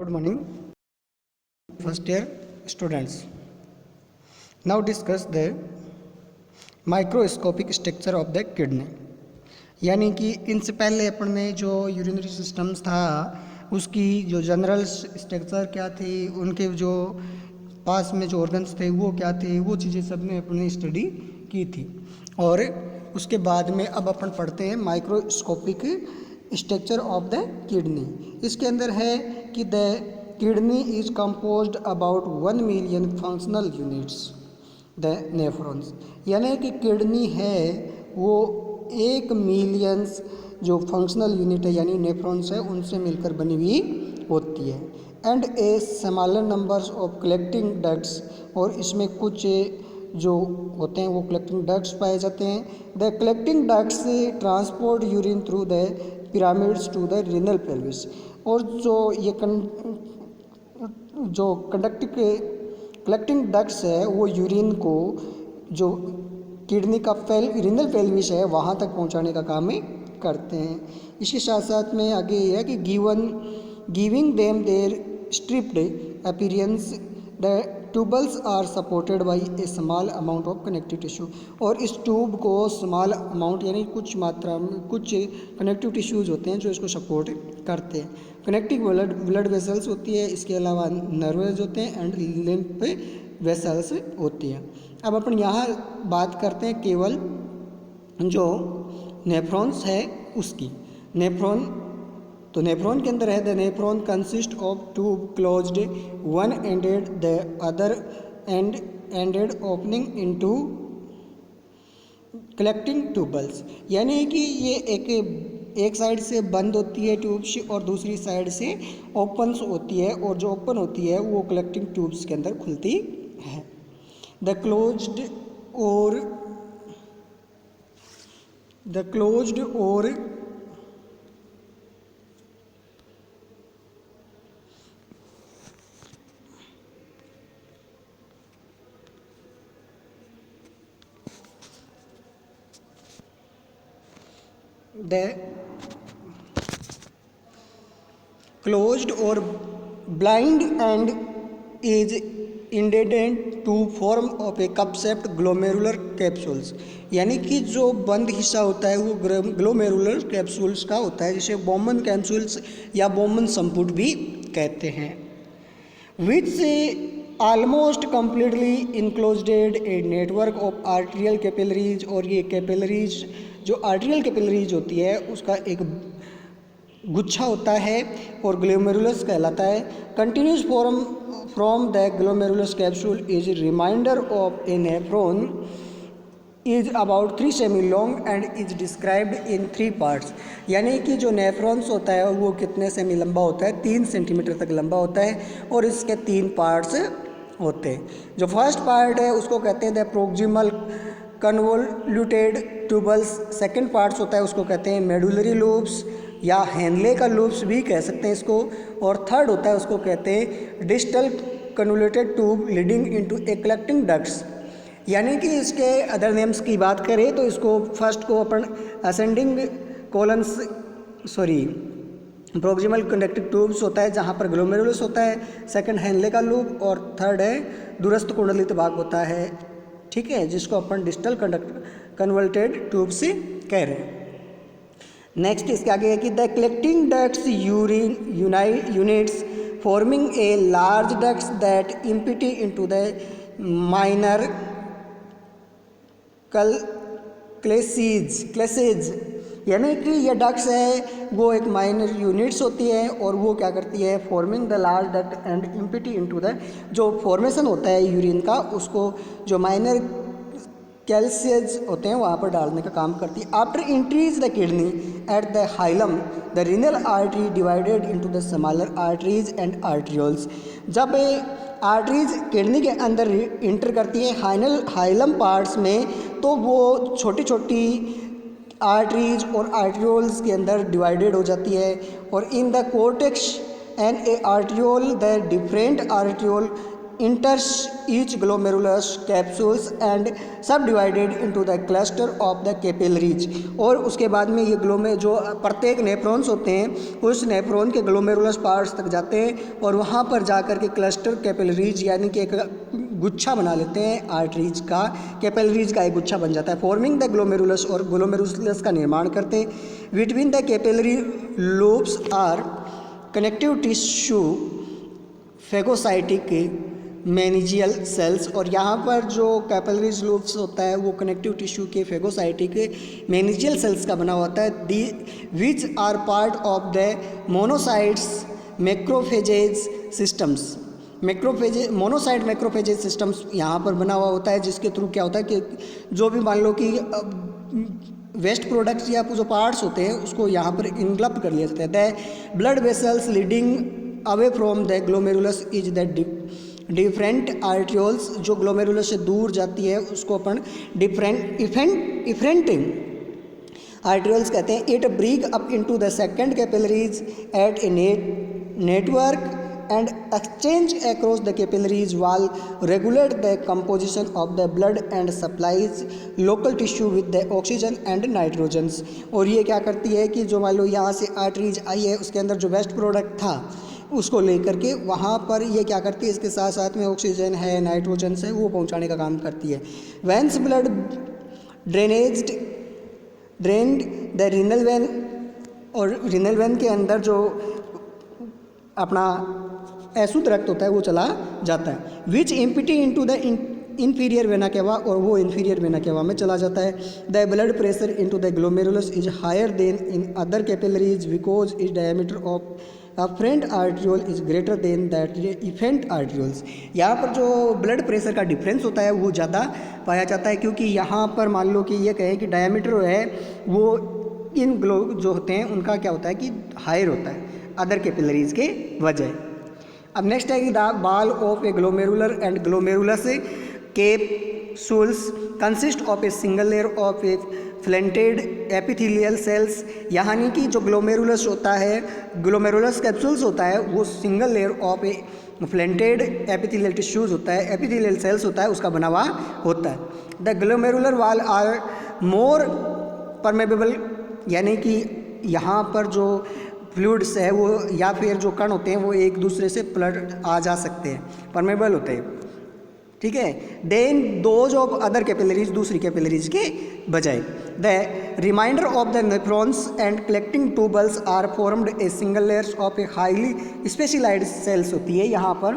Good morning, first year students. Now discuss the microscopic structure of the kidney. यानी कि इनसे पहले अपन ने जो यूरिनरी सिस्टम्स था उसकी जो जनरल स्ट्रक्चर क्या थी, उनके जो पास में जो ऑर्गन्स थे वो क्या थे, वो चीज़ें सब ने अपने स्टडी की थी। और उसके बाद में अब अपन पढ़ते हैं microscopic structure of the kidney. इसके अंदर है कि the kidney is composed about 1 million functional units the nephrons. यानी कि किडनी है वो 1 मिलियंस जो फंक्शनल यूनिट है यानी नेफ्रॉन्स है उनसे मिलकर बनी हुई होती है। And a smaller numbers of collecting ducts, और इसमें कुछ जो होते हैं वो कलेक्टिंग डक्ट्स पाए जाते हैं। The collecting ducts transport urine through the pyramids to the renal pelvis. और जो ये जो कलेक्टिंग डक्ट्स है वो यूरिन को जो किडनी का रीनल पेल्विस है वहाँ तक पहुँचाने का काम करते हैं। इसके साथ साथ में आगे ये है कि giving them their striped appearance the tubules are supported by a small amount of connective tissue. और इस ट्यूब को स्मॉल अमाउंट यानी कुछ मात्रा में कुछ कनेक्टिव टिश्यूज़ होते हैं जो इसको सपोर्ट करते हैं। कनेक्टिव ब्लड वेसल्स होती है, इसके अलावा नर्व्स होते हैं एंड लिम्फ वेसल्स होती है। अब अपन यहाँ बात करते हैं केवल जो नेफ्रॉन्स है उसकी। तो नेफ्रॉन के अंदर है the nephron consist of tube closed one ended the other ended opening into collecting tubules. यानी कि ये एक साइड से बंद होती है ट्यूब्स और दूसरी साइड से ओपन होती है, और जो ओपन होती है वो कलेक्टिंग ट्यूब्स के अंदर खुलती है। द क्लोज्ड और the closed or blind end is indented to form of a cup-shaped glomerular capsules। यानी कि जो बंद हिस्सा होता है वो ग्लोमेरुलर कैप्सूल्स का होता है, जिसे बोमन कैप्सूल्स या बोमन संपुट भी कहते हैं। विच से almost completely enclosed a network of arterial capillaries. और ये कैपिलरीज जो आर्टेरियल कैपिलरीज होती है उसका एक गुच्छा होता है और ग्लोमेरुलस कहलाता है। Continuous form from the glomerulus capsule is reminder of a nephron is about 3 semi long and is described in 3 parts. यानी कि जो नेफ्रॉन्स होता है वो कितने सेमी लंबा होता है, 3 सेंटीमीटर तक लंबा होता है और इसके 3 पार्ट्स होते हैं। जो फर्स्ट पार्ट है उसको कहते हैं the proximal convoluted tubules. Second parts होता है उसको कहते हैं मेडुलरी लूप्स या हेनले का लूप्स भी कह सकते हैं इसको। और थर्ड होता है उसको कहते हैं distal convoluted tube leading into a collecting ducts. यानी कि इसके अदर नेम्स की बात करें तो इसको फर्स्ट को अपन ascending colons proximal conductive tubes होता है जहाँ पर ग्लोमेरुलस होता है, सेकंड हेनले का लूप और थर्ड है दूरस्थ कुंडलित भाग होता है, ठीक है, जिसको अपन डिस्टल कन्वर्टेड ट्यूब से कह रहे हैं। नेक्स्ट इसके आगे है कि the collecting ducts units forming a large ducts that empty into the minor calyces. यानी कि ये डक्ट्स है वो एक माइनर यूनिट्स होती है और वो क्या करती है forming the large duct and empty into the जो फॉर्मेशन होता है यूरिन का उसको जो माइनर कैल्सियज होते हैं वहाँ पर डालने का काम करती है। After entries the kidney at the hilum the renal artery divided into the smaller arteries and arterioles. जब आर्टरीज किडनी के अंदर इंटर करती है हाइलम पार्ट्स में तो वो छोटी छोटी आर्टरीज और आर्ट्रियोल्स के अंदर डिवाइडेड हो जाती है। और in the cortex and A arteriole the different arteriole enters each glomerulus capsules and subdivided into the cluster of the capillaries। और उसके बाद में ये जो प्रत्येक नेफ्रॉन्स होते हैं उस नेफ्रॉन के ग्लोमेरुलस पार्ट्स तक जाते हैं और वहाँ पर जाकर के क्लस्टर कैपिलरीज यानी कि एक गुच्छा बना लेते हैं आर्टरीज का, कैपिलरीज का एक गुच्छा बन जाता है, फॉर्मिंग द ग्लोमेरुलस और ग्लोमेरुलस का निर्माण करते हैं। Between the capillary loops are connective tissue phagocytic mesangial cells. और यहाँ पर जो कैपिलरीज लूप्स होता है वो कनेक्टिव टिश्यू के फेगोसाइटिक मेनिजियल सेल्स का बना होता है, the which are part of the monocytes macrophages systems. Monocyte macrophages systems यहाँ पर बना हुआ होता है, जिसके थ्रू क्या होता है कि जो भी मान लो कि वेस्ट प्रोडक्ट्स या जो पार्ट्स होते हैं उसको यहाँ पर इनग्लप्ट कर लिया जाता है। The blood vessels leading away from the glomerulus is the different arterioles. जो ग्लोमेरुलस से दूर जाती है उसको अपन इफेंटिंग आर्ट्रियोल्स कहते हैं। It break up into the second capillaries at a network and exchange across the capillaries wall regulate the composition of the blood and supplies local tissue with the oxygen and nitrogens। और ये क्या करती है कि जो मान लो यहाँ से आर्टरीज आई है उसके अंदर जो वेस्ट प्रोडक्ट था उसको लेकर के वहाँ पर ये क्या करती है, इसके साथ साथ में ऑक्सीजन है, नाइट्रोजन है, वो पहुँचाने का काम करती है। Veins blood drained the renal vein, और रीनल वेन के अंदर जो अपना ऐसुत रक्त होता है वो चला जाता है। Which empty into the inferior vena cava, और वो इंफीरियर वेना केवा में चला जाता है। The blood pressure into the glomerulus is higher than in other capillaries because is diameter of afferent arteriole is greater than that efferent arterioles. यहाँ पर जो ब्लड प्रेशर का डिफरेंस होता है वो ज़्यादा पाया जाता है, क्योंकि यहाँ पर मान लो कि ये कहें कि डायमीटर है वो इन जो होते हैं उनका क्या होता है कि हायर होता है अदर कैपिलरीज के वजह। अब नेक्स्ट है कि the ball of a glomerular and glomerulus capsules consist of a single layer of a flattened epithelial cells. यानी कि जो ग्लोमेरुलस होता है, ग्लोमेरुलस कैप्सूल्स होता है वो single layer of a flattened epithelial tissues होता है, एपिथेलियल सेल्स होता है उसका बना हुआ होता है। The glomerular wall are more permeable, यानी कि यहाँ पर जो फ्लूइड्स है वो या फिर जो कण होते हैं वो एक दूसरे से पलट आ जा सकते हैं, परमेबल होते हैं, ठीक है। Then those of other capillaries, दूसरी कैपिलरीज के बजाय। The reminder of the nephrons and collecting tubules are formed a single layers of a highly specialised cells होती है यहाँ पर।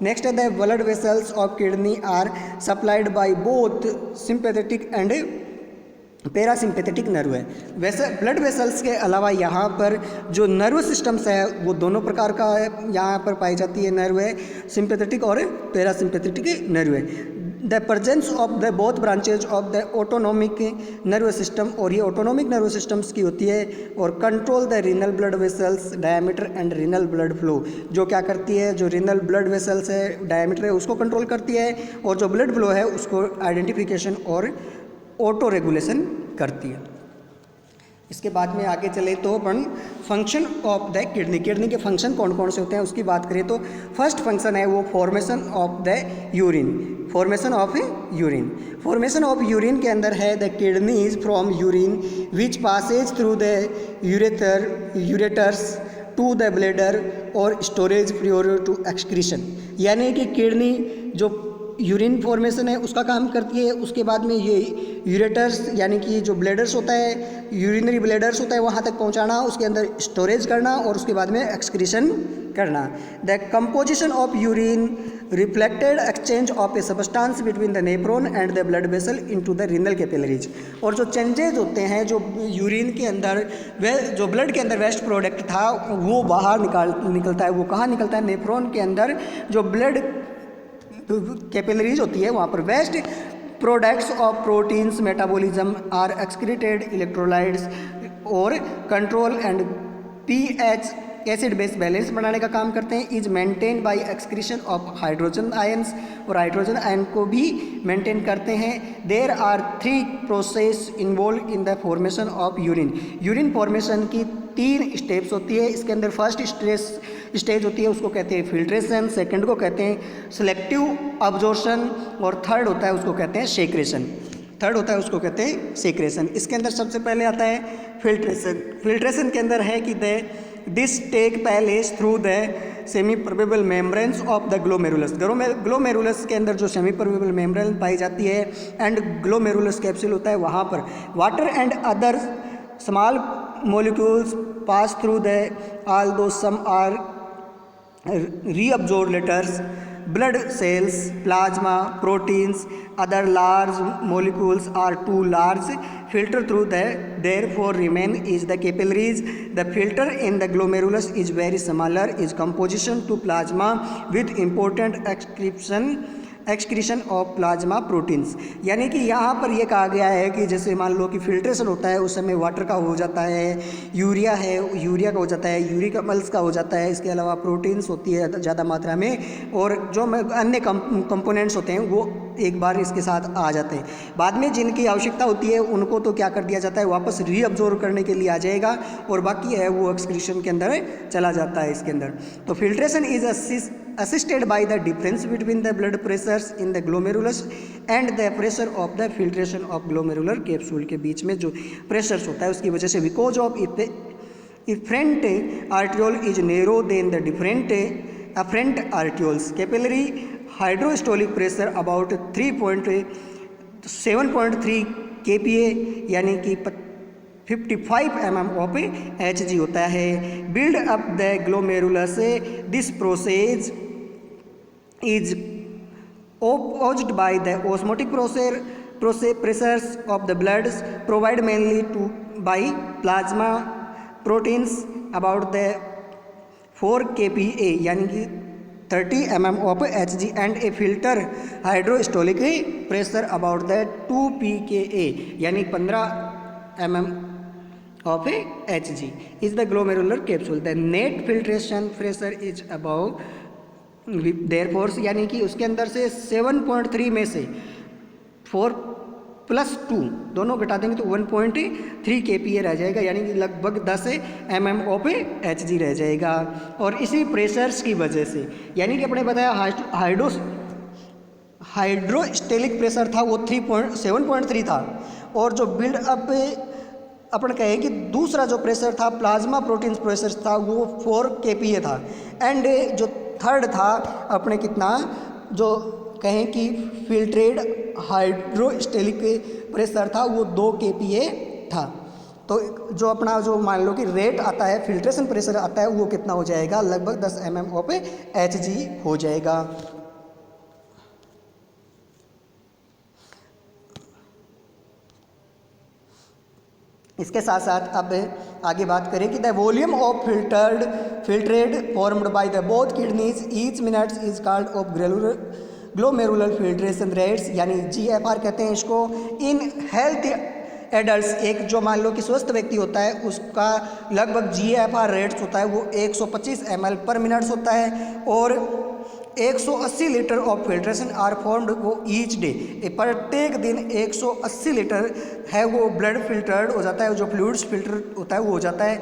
नेक्स्ट है the blood vessels of kidney are supplied by both sympathetic and parasympathetic nerve है। वैसे blood vessels के अलावा यहाँ पर जो नर्व सिस्टम्स है वो दोनों प्रकार का है, यहाँ पर पाई जाती है नर्व है, सिंपैथेटिक और पैरासिम्पेथेटिक नर्व है। The presence of the both branches of the autonomic nerve system, और ये ऑटोनोमिक नर्व सिस्टम्स की होती है, और control the renal blood vessels diameter and renal blood flow. जो क्या करती है, जो रीनल ब्लड वेसल्स है, डायमीटर है, उसको कंट्रोल करती है, और जो ब्लड फ्लो है उसको आइडेंटिफिकेशन और ऑटो रेगुलेशन करती है। इसके बाद में आगे चले तो अपन function of the kidney, kidney के फंक्शन कौन कौन से होते हैं उसकी बात करें तो फर्स्ट फंक्शन है वो formation of the urine. Formation of urine, formation of urine के अंदर है the kidneys from urine which passes through the ureters to the bladder और स्टोरेज प्रियोर टू एक्सक्रीशन। यानी कि किडनी जो यूरिन फॉर्मेशन है उसका काम करती है, उसके बाद में ये यूरेटर्स यानी कि जो ब्लैडर्स होता है, यूरिनरी ब्लैडर्स होता है वहाँ तक पहुँचाना, उसके अंदर स्टोरेज करना और उसके बाद में एक्सक्रीशन करना। The composition of urine reflected exchange of a substance between the nephron and the blood vessel into the renal capillaries. और जो चेंजेज होते हैं जो यूरिन के अंदर जो ब्लड के अंदर वेस्ट प्रोडक्ट था वो बाहर निकलता है। वो कहाँ निकलता है, नेफ्रॉन के अंदर जो ब्लड कैपिलरीज होती है वहाँ पर waste products of proteins metabolism are excreted electrolytes और control and pH acid base balance बनाने का काम करते हैं। Is maintain by excretion of hydrogen ions, और हाइड्रोजन आयन को भी मेंटेन करते हैं। There are 3 process involve in the formation of urine. Urine formation की 3 स्टेप्स होती है। इसके अंदर फर्स्ट स्टेज होती है उसको कहते हैं फिल्ट्रेशन, सेकंड को कहते हैं सिलेक्टिव अब्जॉर्प्शन और थर्ड होता है उसको कहते हैं सेक्रेशन। थर्ड होता है उसको कहते हैं सेक्रेशन। इसके अंदर सबसे पहले आता है फिल्ट्रेशन। फिल्ट्रेशन के अंदर है कि this take place through the semi permeable membranes of the glomerulus. Glomerulus के अंदर जो सेमी परमेबल मेम्ब्रेन पाई जाती है एंड ग्लोमेरुलस कैप्सूल होता है, वहाँ पर water and other small molecules pass through the although some are reabsorbed later. Blood cells, plasma, proteins, other large molecules are too large filter through the therefore remain is the capillaries. The filter in the glomerulus is very similar is composition to plasma with important excretion of plasma proteins. यानी कि यहाँ पर ये कहा गया है कि जैसे मान लो कि फिल्ट्रेशन होता है उस समय वाटर का हो जाता है, यूरिया का हो जाता है, यूरिक अम्ल्स का हो जाता है, इसके अलावा प्रोटीन्स होती है ज़्यादा मात्रा में, और जो अन्य कंपोनेंट्स होते हैं वो एक बार इसके साथ आ जाते हैं। बाद में जिनकी आवश्यकता होती है उनको तो क्या कर दिया जाता है, वापस रीअब्जॉर्ब करने के लिए आ जाएगा, और बाकी है वो एक्सक्रीशन के अंदर चला जाता है इसके अंदर। तो filtration is assisted by the difference between the blood pressures in the glomerulus and the pressure of the filtration of glomerular capsule के बीच में जो प्रेशर्स होता है उसकी वजह से because of efferent arteriole is narrow than the different afferent arterioles. Capillary hydrostolic pressure about 7.3 kPa यानी कि 55 mm of Hg होता है। Build up the glomerulus. This process is opposed by the osmotic pressures of the blood provided mainly by plasma proteins about the 4 kPa यानी कि 30 mm of Hg and a filter hydrostolic pressure about the 2 pKa यानी 15 mm of Hg is the glomerular capsule. The net filtration pressure is above therefore यानी कि उसके अंदर से 7.3 में से 4 + 2 दोनों घटा देंगे तो 1.3 kPa रह जाएगा, यानी कि लगभग 10 mm of Hg रह जाएगा। और इसी प्रेशर्स की वजह से यानी कि अपने बताया हाइड्रोस्टेलिक प्रेशर था वो 7.3 था, और जो बिल्ड अप अपन कहें कि दूसरा जो प्रेशर था प्लाज्मा प्रोटीन्स प्रेशर था वो 4 kPa था, एंड जो थर्ड था अपने कितना जो कहें कि फिल्ट्रेड हाइड्रोस्टेलिक प्रेशर था वो 2 kPa था। तो जो अपना जो मान लो कि रेट आता है फिल्ट्रेशन प्रेशर आता है वो कितना हो जाएगा, लगभग 10 mm of Hg हो जाएगा। इसके साथ साथ अब आगे बात करें कि the volume of filtrate formed by the both kidneys each minute is called of glomerular filtration rates, यानी GFR कहते हैं इसको। इन हेल्थ एडल्ट्स, एक जो मान लो कि स्वस्थ व्यक्ति होता है उसका लगभग GFR रेट्स होता है वो 125 ml पर मिनट्स होता है, और 180 litre of filtration are formed वो ईच डे, प्रत्येक दिन 180 लीटर है वो ब्लड फिल्टर्ड हो जाता है, जो फ्लूइड्स फिल्टर होता है वो हो जाता है।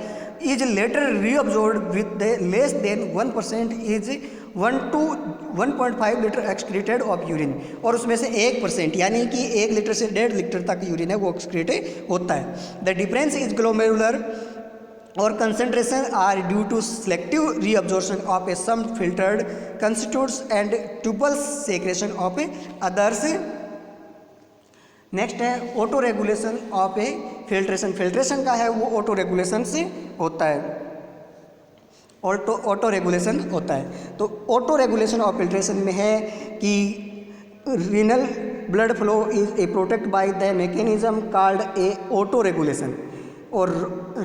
Is later reabsorbed with the less than 1% is 1 to 1.5 litre excreted of urine, और उसमें से 1% यानी कि 1 लीटर से 1.5 लीटर तक यूरिन है वो एक्सक्रीटेड होता है। द डिफरेंस इज ग्लोमेरुलर और concentration are due to selective reabsorption of a some filtered constituents and tubal secretion of others. Next है auto regulation of a filtration. Filtration का है वो ऑटो रेगुलेशन से होता है, ऑटो रेगुलेशन होता है। तो ऑटो रेगुलेशन ऑफ फिल्ट्रेशन में है कि renal blood flow is a protect by the mechanism called a auto regulation, और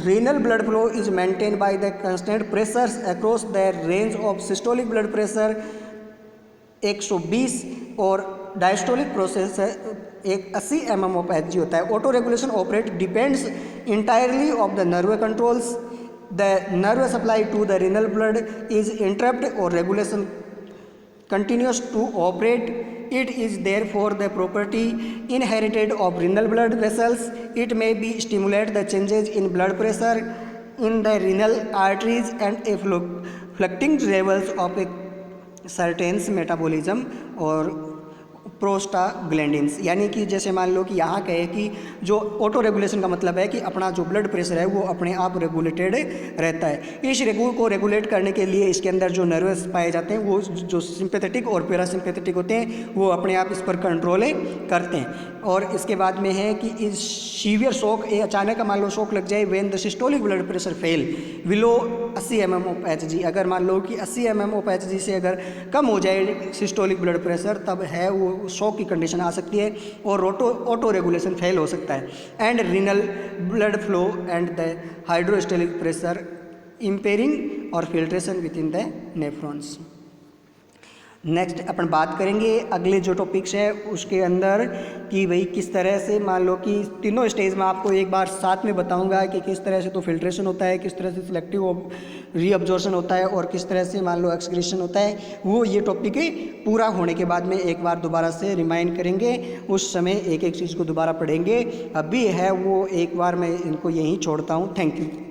renal blood flow is maintained by the constant pressures across the range of systolic blood pressure 120 और diastolic process एक 80 mm of Hg होता है। Auto regulation operate depends entirely of the nerve controls, the nerve supply to the renal blood is interrupted or regulation continues to operate. It is therefore the property inherited of renal blood vessels. It may be stimulate the changes in blood pressure in the renal arteries and a fluctuating levels of a certain metabolism और prostaglandins, यानी कि जैसे मान लो कि यहाँ कहे कि जो ऑटो रेगुलेशन का मतलब है कि अपना जो ब्लड प्रेशर है वो अपने आप रेगुलेटेड रहता है। इस को रेगुलेट करने के लिए इसके अंदर जो नर्वस पाए जाते हैं वो जो सिंपैथेटिक और पैरासिम्पैथेटिक होते हैं वो अपने आप इस पर कंट्रोल करते हैं। और इसके बाद में है कि इस सीवियर शॉक, अचानक मान लो शॉक लग जाए when the systolic blood pressure fail below 80 mm of Hg, अगर मान लो कि 80 mm ऑफ एचजी से अगर कम हो जाए सिस्टोलिक ब्लड प्रेशर, तब है वो शॉक की कंडीशन आ सकती है और ऑटो रेगुलेशन फेल हो सकता है। And renal blood flow and the hydrostatic pressure impairing और filtration within the nephrons. Next अपन बात करेंगे अगले जो टॉपिक्स है उसके अंदर कि भाई किस तरह से, मान लो कि तीनों स्टेज में आपको एक बार साथ में बताऊंगा कि किस तरह से तो फिल्ट्रेशन होता है, किस तरह से सिलेक्टिव रीअब्जॉर्प्शन होता है और किस तरह से मान लो एक्सक्रीशन होता है। वो ये टॉपिक पूरा होने के बाद में एक बार दोबारा से रिमाइंड करेंगे, उस समय एक एक चीज़ को दोबारा पढ़ेंगे। अभी है वो एक बार मैं इनको यहीं छोड़ता हूँ। Thank you.